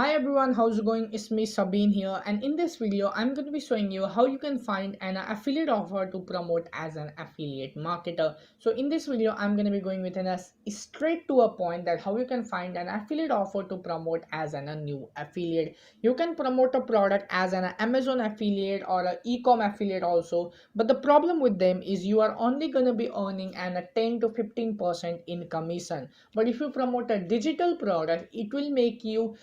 Hi everyone, how's it going? It's me Sabine here, and in this video I'm going to be showing you how you can find an affiliate offer to promote as an affiliate marketer. So in this video I'm going to be going with straight to a point that how you can find an affiliate offer to promote as a new affiliate. You can promote a product as an Amazon affiliate or an e-com affiliate also, but the problem with them is you are only going to be earning a 10 to 15% in commission. But if you promote a digital product, it will make you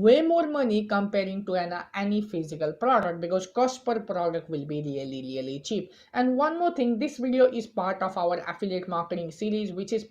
way more money comparing to any physical product, because cost per product will be really cheap. And one more thing, this video is part of our affiliate marketing series which is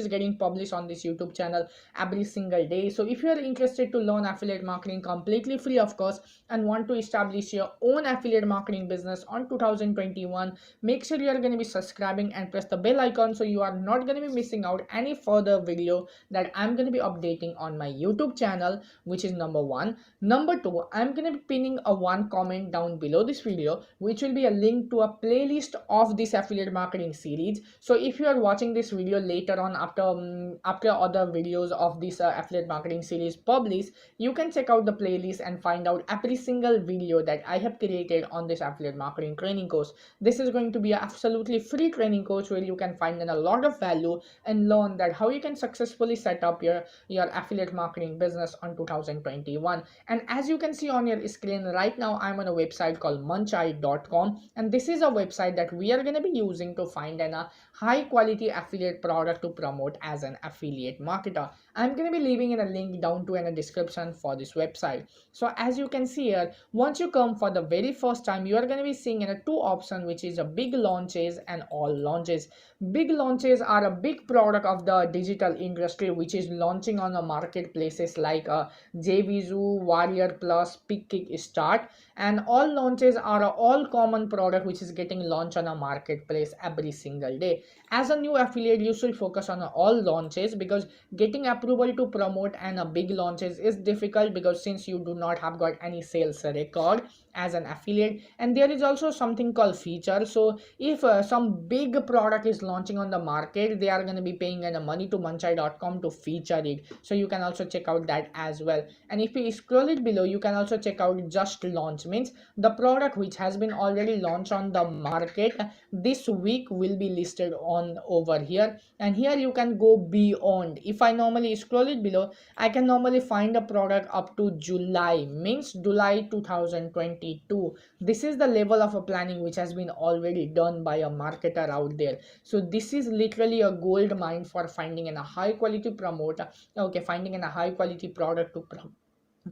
getting published on this YouTube channel every single day. So if you are interested to learn affiliate marketing completely free of course and want to establish your own affiliate marketing business on 2021, make sure you are going to be subscribing and press the bell icon so you are not going to be missing out any further video that I'm going to be updating on my YouTube channel, which is number one. Number two, I'm going to be pinning a one comment down below this video, which will be a link to a playlist of this affiliate marketing series. So if you are watching this video later on after other videos of this affiliate marketing series published, you can check out the playlist and find out every single video that I have created on this affiliate marketing training course. This is going to be an absolutely free training course where you can find a lot of value and learn that how you can successfully set up your affiliate marketing business on 2021. And as you can see on your screen right now, I'm on a website called muncheye.com, and this is a website that we are going to be using to find a high quality affiliate product to promote as an affiliate marketer. I'm going to be leaving in a link down to in a description for this website. So as you can see here, once you come for the very first time, you are going to be seeing in a two option, which is a big launches and all launches. Big launches are a big product of the digital industry which is launching on the marketplaces like JVZoo, Warrior Plus, Pick Start, and all launches are a all common product which is getting launched on a marketplace every single day. As a new affiliate, you should focus on all launches, because getting approval to promote and a big launches is difficult, because since you do not have got any sales record as an affiliate. And there is also something called feature. So if some big product is launching on the market, they are going to be paying money to muncheye.com to feature it. So you can also check out that as well. And if you scroll it below, you can also check out just launch, means the product which has been already launched on the market this week will be listed on over here. And here you can go beyond. If I normally scroll it below, I can normally find a product up to July, means July 2022. This is the level of a planning which has been already done by a marketer out there. So this is literally a gold mine for finding a high quality promoter, okay, finding a high quality product to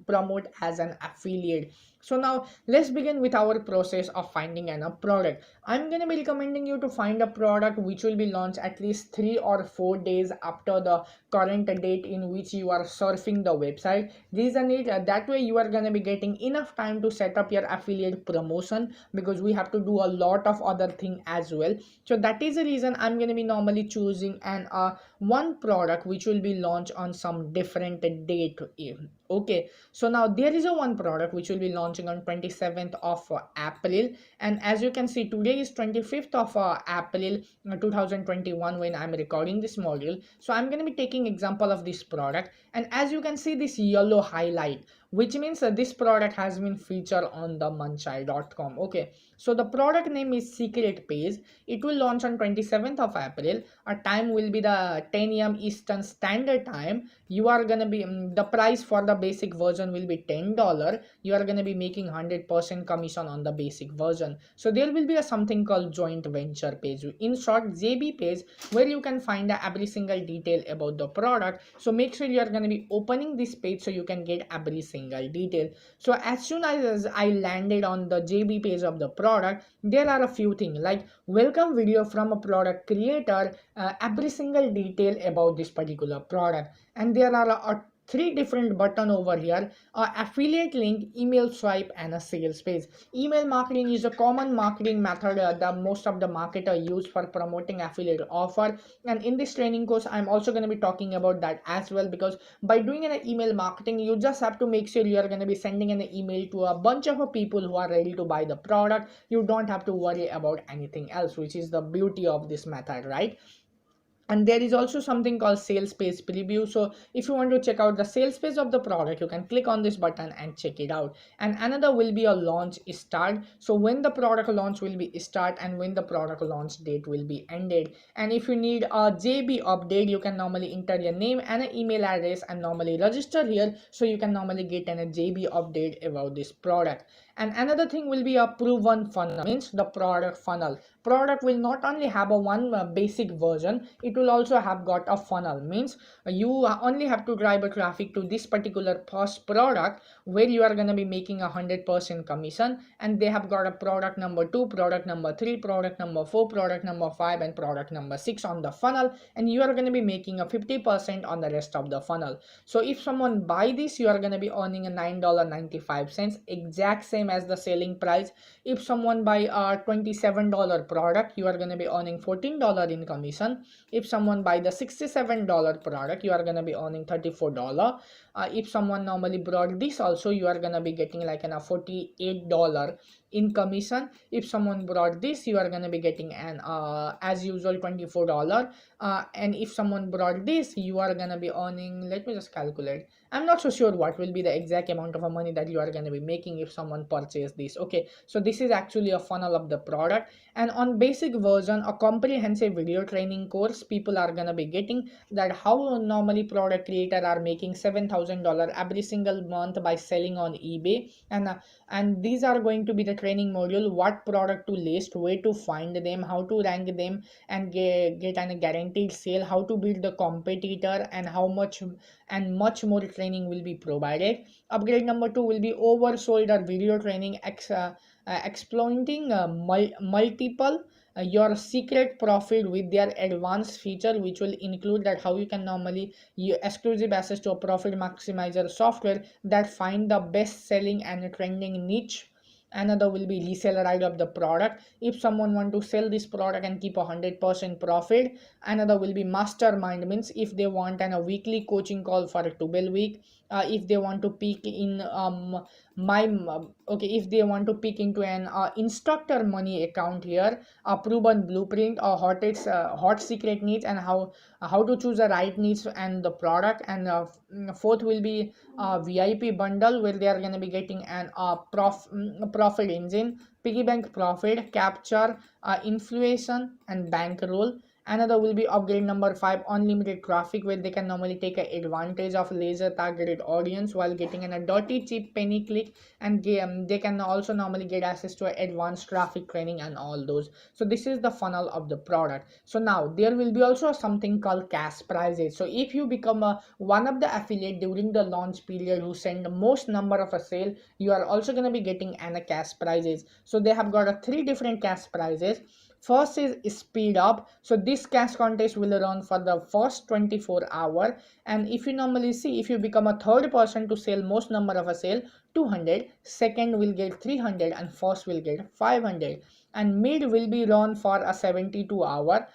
promote as an affiliate. So now let's begin with our process of finding a product. I'm going to be recommending you to find a product which will be launched at least 3 or 4 days after the current date in which you are surfing the website. Reason is that way you are going to be getting enough time to set up your affiliate promotion, because we have to do a lot of other thing as well. So that is the reason I'm going to be normally choosing one product which will be launched on some different date. Okay, so now there is a one product which will be launching on 27th of April, and as you can see, today is 25th of April 2021 when I'm recording this module. So I'm going to be taking example of this product, and as you can see, this yellow highlight, which means that this product has been featured on the muncheye.com. Okay, so the product name is Secret Page. It will launch on 27th of April. Our time will be the 10 a.m. Eastern Standard Time. You are gonna be the price for the basic version will be $10. You are gonna be making 100% commission on the basic version. So there will be a something called joint venture page, in short JB page, where you can find every single detail about the product. So make sure you are gonna be opening this page so you can get every single detail. So as soon as I landed on the JB page of the product, there are a few things like welcome video from a product creator, every single detail about this particular product. And there are three different button over here: affiliate link, email swipe, and a sales page. Email marketing is a common marketing method that most of the marketer use for promoting affiliate offer, and in this training course I'm also going to be talking about that as well, because by doing an email marketing, you just have to make sure you are going to be sending an email to a bunch of people who are ready to buy the product. You don't have to worry about anything else, which is the beauty of this method, right? And there is also something called sales page preview. So if you want to check out the sales page of the product, you can click on this button and check it out. And another will be a launch start, so when the product launch will be start and when the product launch date will be ended. And if you need a JB update, you can normally enter your name and an email address and normally register here, so you can normally get a JB update about this product. And another thing will be a proven funnel, means the product funnel. Product will not only have a one basic version, it will also have got a funnel, means you only have to drive a traffic to this particular first product where you are going to be making 100% commission, and they have got a product number 2, product number 3, product number 4, product number 5, and product number 6 on the funnel, and you are going to be making a 50% on the rest of the funnel. So if someone buy this, you are going to be earning a $9.95, exact same as the selling price. If someone buy a $27 product, you are going to be earning $14 in commission. If someone buy the $67 product, you are going to be earning $34. If someone normally brought this also, you are going to be getting like a $48 in commission. If someone brought this, you are going to be getting an as usual $24. And if someone brought this, you are going to be earning, let me just calculate, I'm not so sure what will be the exact amount of money that you are going to be making if someone purchase this. Okay, so this is actually a funnel of the product. And on basic version, a comprehensive video training course, people are going to be getting that how normally product creator are making $7,000 every single month by selling on eBay. And these are going to be the training module, what product to list, where to find them, how to rank them and get a guaranteed sale, how to build the competitor, and how much and much more training will be provided. Upgrade number 2 will be oversold or video training exploiting multiple your secret profit with their advanced feature, which will include that how you can normally exclusive access to a profit maximizer software that find the best selling and trending niche. Another will be reseller right of the product, if someone want to sell this product and keep 100% profit. Another will be mastermind, means if they want a weekly coaching call for a 12 week. If they want to peek in my okay, if they want to peek into an instructor money account here, a proven blueprint or hot secret needs, and how to choose the right needs and the product. And fourth will be VIP bundle, where they are going to be getting an profit engine, piggy bank profit, capture, inflation, and bankroll. Another will be upgrade number 5, unlimited traffic, where they can normally take advantage of laser targeted audience while getting a dirty cheap penny click. And they can also normally get access to advanced traffic training and all those. So this is the funnel of the product. So now there will be also something called cash prizes. So if you become one of the affiliate during the launch period who send the most number of a sale, you are also going to be getting a cash prizes. So they have got 3 different cash prizes. First is speed up. So this cash contest will run for the first 24 hours. And if you normally see, if you become a third person to sell most number of a sale, 200, second will get 300, and first will get 500. And mid will be run for a 72 hour.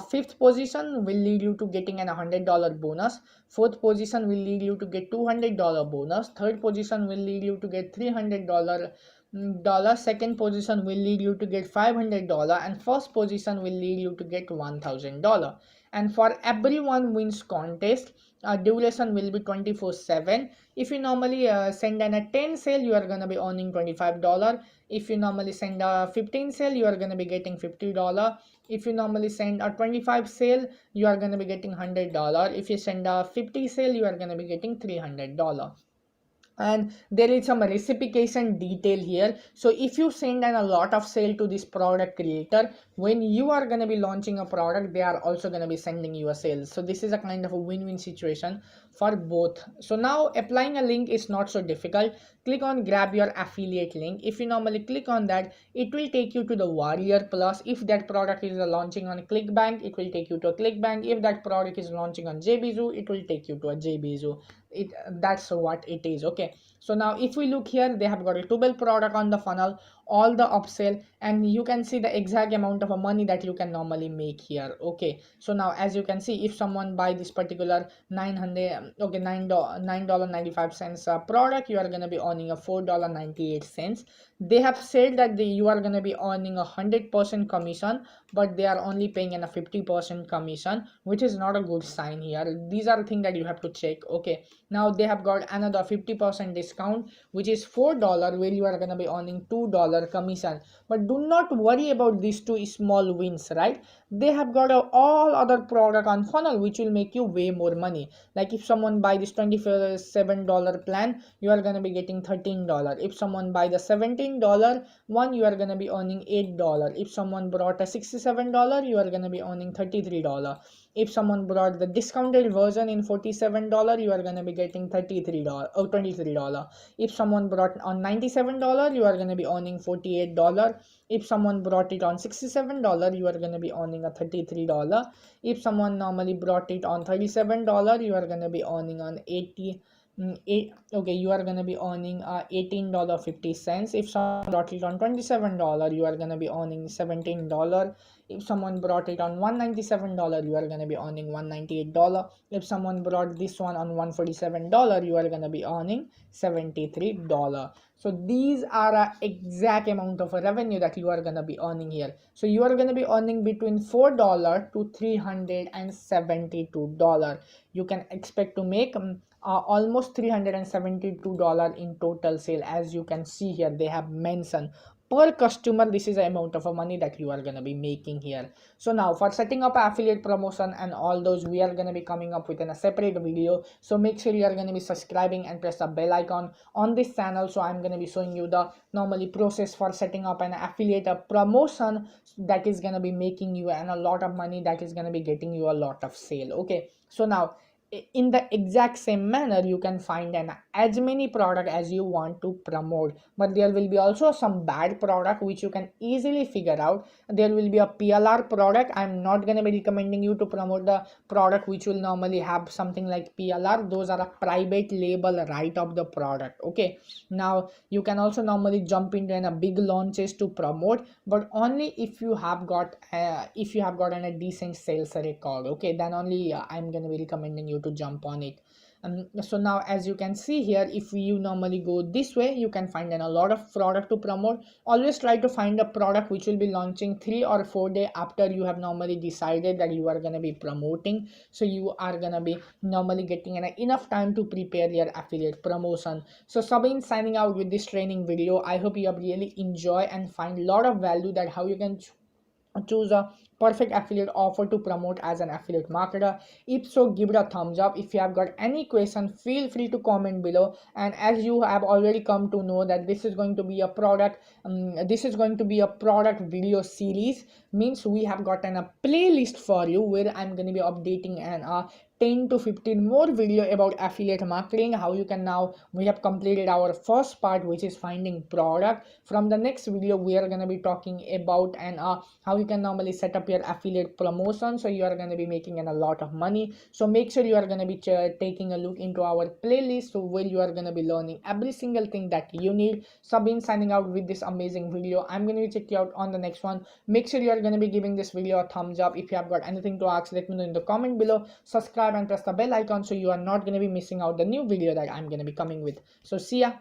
Fifth position will lead you to getting an $100 bonus. Fourth position will lead you to get $200 bonus. Third position will lead you to get $300 dollar. Second position will lead you to get $500, and first position will lead you to get $1,000. And for everyone wins contest, duration will be 24/7. If you normally send an a 10 sale, you are gonna be earning $25. If you normally send a 15 sale, you are gonna be getting $50. If you normally send a 25 sale, you are gonna be getting $100. If you send a 50 sale, you are gonna be getting $300. And there is some reciprocation detail here. So if you send a lot of sale to this product creator, when you are going to be launching a product, they are also going to be sending you a sale. So this is a kind of a win-win situation for both. So now applying a link is not so difficult. Click on grab your affiliate link. If you normally click on that, it will take you to the Warrior Plus. If that product is launching on ClickBank, it will take you to a ClickBank. If that product is launching on JBZoo, it will take you to a JBZoo. it that's what it is. Okay, so now if we look here, they have got a 12 product on the funnel, all the upsell, and you can see the exact amount of money that you can normally make here. Okay, so now as you can see, if someone buy this particular 900 okay $9.95 product, you are going to be earning a $4.98. They have said that you are going to be earning 100% commission, but they are only paying in a 50% commission, which is not a good sign here. These are things that you have to check. Okay, now they have got another 50% discount, which is $4, where you are going to be earning $2 commission. But do not worry about these two small wins, right? They have got all other product on funnel which will make you way more money. Like if someone buy this $27 plan, you are going to be getting $13. If someone buy the $17 one, you are going to be earning $8. If someone brought a $67, you are going to be earning $33. If someone brought the discounted version in $47, you are going to be getting $33 or $23. If someone brought on $97, you are going to be earning $48. If someone brought it on $67, you are going to be earning a $33. If someone normally brought it on $37, you are going to be earning on 80 okay, you are going to be earning $18.50. If someone brought it on $27, you are going to be earning $17. If someone brought it on $197, you are going to be earning $198. If someone brought this one on $147, you are going to be earning $73. So these are a exact amount of revenue that you are going to be earning here. So you are going to be earning between $4 to $372. You can expect to make almost $372 in total sale. As you can see here, they have mentioned per customer, this is the amount of money that you are going to be making here. So now for setting up affiliate promotion and all those, we are going to be coming up with a separate video. So make sure you are going to be subscribing and press the bell icon on this channel. So I'm going to be showing you the normally process for setting up an affiliate promotion that is going to be making you a lot of money, that is going to be getting you a lot of sale. Okay, so now in the exact same manner, you can find as many product as you want to promote, but there will be also some bad product which you can easily figure out. There will be a PLR product. I'm not going to be recommending you to promote the product which will normally have something like PLR. Those are a private label right of the product. Okay, now you can also normally jump into a big launches to promote, but only if you have got a decent sales record. Okay, then only I'm going to be recommending you to jump on it. So now as you can see here, if you normally go this way, you can find a lot of product to promote. Always try to find a product which will be launching 3 or 4 days after you have normally decided that you are going to be promoting. So you are going to be normally getting enough time to prepare your affiliate promotion. So Sabine signing out with this training video. I hope you have really enjoyed and find a lot of value that how you can choose a perfect affiliate offer to promote as an affiliate marketer. If so, give it a thumbs up. If you have got any question, feel free to comment below. And as you have already come to know that this is going to be a product video series, means we have gotten a playlist for you where I'm going to be updating and 10 to 15 more video about affiliate marketing. How you can now, we have completed our first part, which is finding product. From the next video, we are going to be talking about how you can normally set up your affiliate promotion, so you are going to be making a lot of money. So make sure you are going to be taking a look into our playlist, so where you are going to be learning every single thing that you need. Sabine signing out with this amazing video. I'm going to check you out on the next one. Make sure you are going to be giving this video a thumbs up. If you have got anything to ask, let me know in the comment below. Subscribe and press the bell icon so you are not going to be missing out the new video that I'm going to be coming with. So see ya.